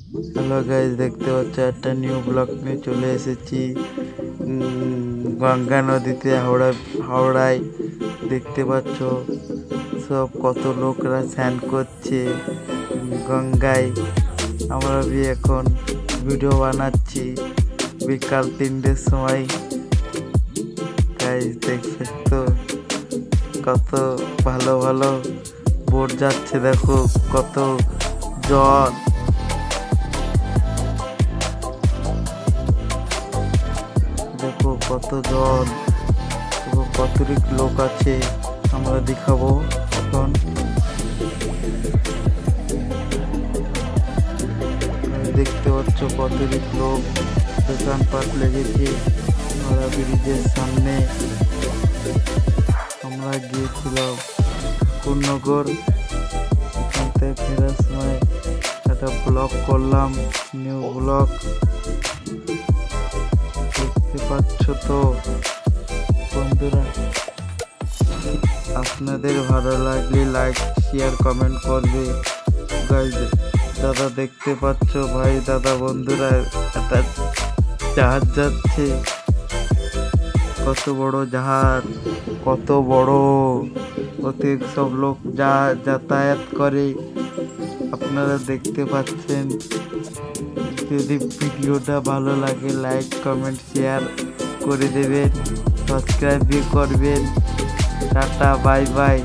Hello guys, দেখতে পাচ্ছ একটা নিউ ব্লগ নিয়ে চলে এসেছি গঙ্গা নদীতে হাওড়ায়। দেখতে পাচ্ছ সব কত লোকরা স্নান করছে গঙ্গায়। আমরা এখন ভিডিও বানাচ্ছি বিকাল 3টের সময়। গাইজ দেখছে তো কত ভালো ভালো বোট যাচ্ছে, দেখো কত জল, দেখো কত জল, দেখো কতরিক লোক আছে। আমরা দেখাবো এখন। দেখতে পাচ্ছ কতরিক লোক, দোকানপাট লেগেছে হাওড়া ব্রিজের সামনে। আমরা গিয়েছিলাম ঠাকুরনগর, এখান থেকে ফেরার সময় একটা ব্লগ করলাম, নিউ ব্লগ। দেখতে পাচ্ছ তো বন্ধুরা, আপনাদের ভালো লাগলে লাইক শেয়ার কমেন্ট করবে গাইজ। দাদা দেখতে পাচ্ছ ভাই, দাদা বন্ধুরা, একটা জাহাজ যাচ্ছে, কত বড় জাহাজ, কত বড়, ওতে সব লোক যাতায়াত করে, আপনারা দেখতে পাচ্ছেন। যদি ভিডিওটা ভালো লাগে লাইক কমেন্ট শেয়ার করে দেবেন, সাবস্ক্রাইব করবেন। Tata, bye bye.